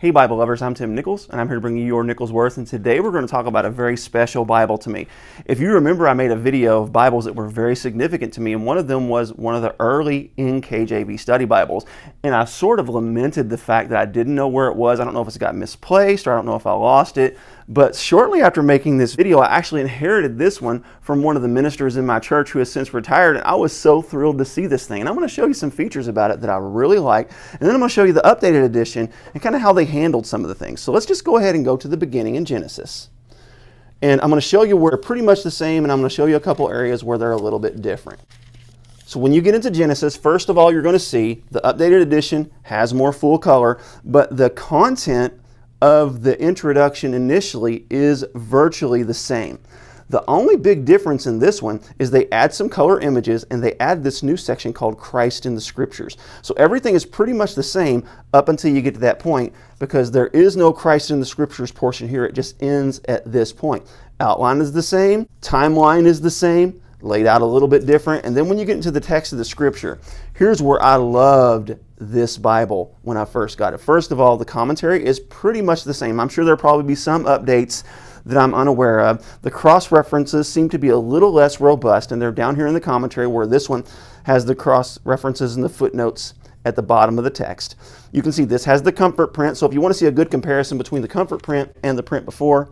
Hey Bible lovers, I'm Tim Nichols and I'm here to bring you your Nichols Worth, and today we're going to talk about a very special Bible to me. If you remember, I made a video of Bibles that were very significant to me, and one of them was one of the early NKJV Study Bibles, and I sort of lamented the fact that I didn't know where it was. I don't know if it's got misplaced or I don't know if I lost it, but shortly after making this video, I actually inherited this one from one of the ministers in my church who has since retired, and I was so thrilled to see this thing. And I'm going to show you some features about it that I really like, and then I'm going to show you the updated edition and kind of how they handled some of the things. So let's just go ahead and go to the beginning in Genesis. And I'm going to show you where they're pretty much the same, and I'm going to show you a couple areas where they're a little bit different. So when you get into Genesis, first of all, you're going to see the updated edition has more full color, but the content of the introduction initially is virtually the same. The only big difference in this one is they add some color images and they add this new section called Christ in the Scriptures. So everything is pretty much the same up until you get to that point, because there is no Christ in the Scriptures portion here. It just ends at this point. Outline is the same, timeline is the same, laid out a little bit different. And then when you get into the text of the Scripture, here's where I loved this Bible when I first got it. First of all, the commentary is pretty much the same. I'm sure there'll probably be some updates that I'm unaware of. The cross-references seem to be a little less robust, and they're down here in the commentary, where this one has the cross-references and the footnotes at the bottom of the text. You can see this has the comfort print, so if you want to see a good comparison between the comfort print and the print before,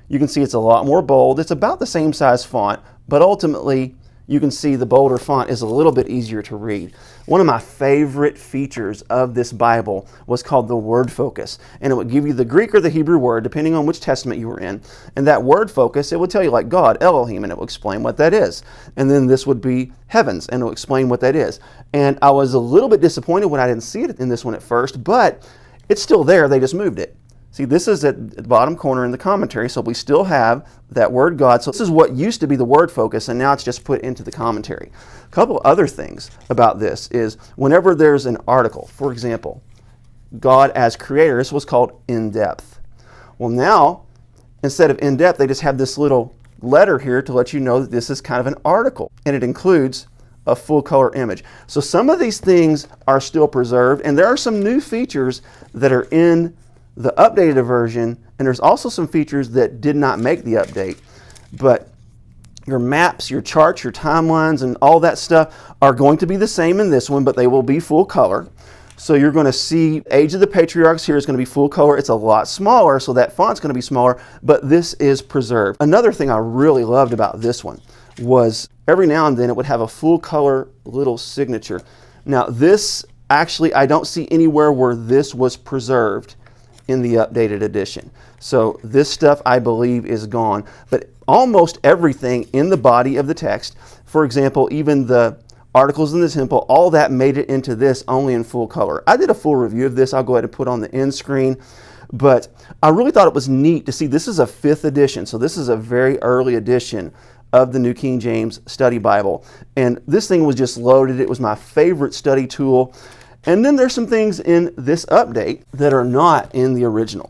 you can see it's a lot more bold. It's about the same size font, but ultimately you can see the bolder font is a little bit easier to read. One of my favorite features of this Bible was called the word focus, and it would give you the Greek or the Hebrew word depending on which testament you were in, and that word focus, it would tell you like God, Elohim, and it would explain what that is. And then this would be heavens, and it would explain what that is. And I was a little bit disappointed when I didn't see it in this one at first, but it's still there, they just moved it. See, this is at the bottom corner in the commentary, so we still have that word God. So this is what used to be the word focus, and now it's just put into the commentary. A couple other things about this is whenever there's an article, for example, God as creator, this was called in depth. Well, now, instead of in depth, they just have this little letter here to let you know that this is kind of an article, and it includes a full color image. So some of these things are still preserved, and there are some new features that are in the updated version, and there's also some features that did not make the update. But your maps, your charts, your timelines, and all that stuff are going to be the same in this one, but they will be full color. So you're going to see Age of the Patriarchs here is going to be full color. It's a lot smaller, so that font's going to be smaller, but this is preserved. Another thing I really loved about this one was every now and then it would have a full color little signature. Now this, actually, I don't see anywhere where this was preserved in the updated edition. So this stuff, I believe, is gone. But almost everything in the body of the text, for example, even the articles in the temple, all that made it into this only in full color. I did a full review of this. I'll go ahead and put on the end screen. But I really thought it was neat to see this is a 5th edition. So this is a very early edition of the New King James Study Bible. And this thing was just loaded. It was my favorite study tool. And then there's some things in this update that are not in the original.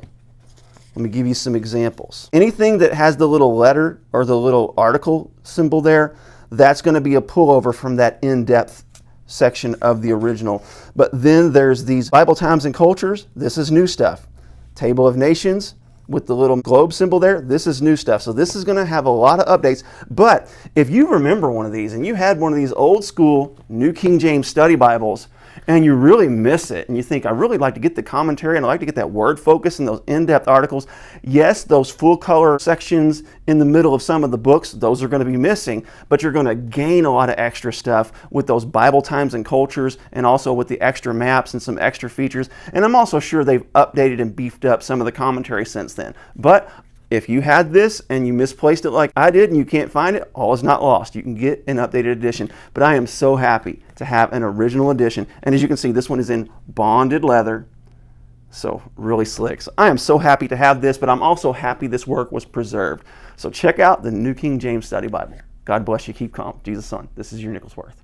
Let me give you some examples. Anything that has the little letter or the little article symbol there, that's going to be a pullover from that in-depth section of the original. But then there's these Bible Times and Cultures. This is new stuff. Table of Nations with the little globe symbol there, this is new stuff. So this is going to have a lot of updates. But if you remember one of these and you had one of these old school New King James Study Bibles, and you really miss it, and you think, I really like to get the commentary, and I like to get that word focus and those in-depth articles. Yes, those full color sections in the middle of some of the books, those are going to be missing, but you're going to gain a lot of extra stuff with those Bible Times and Cultures, and also with the extra maps and some extra features. And I'm also sure they've updated and beefed up some of the commentary since then. But if you had this and you misplaced it like I did and you can't find it, all is not lost. You can get an updated edition. But I am so happy to have an original edition. And as you can see, this one is in bonded leather. So really slick. So I am so happy to have this, but I'm also happy this work was preserved. So check out the New King James Study Bible. God bless you. Keep calm. Jesus' Son. This is your Nichols Worth.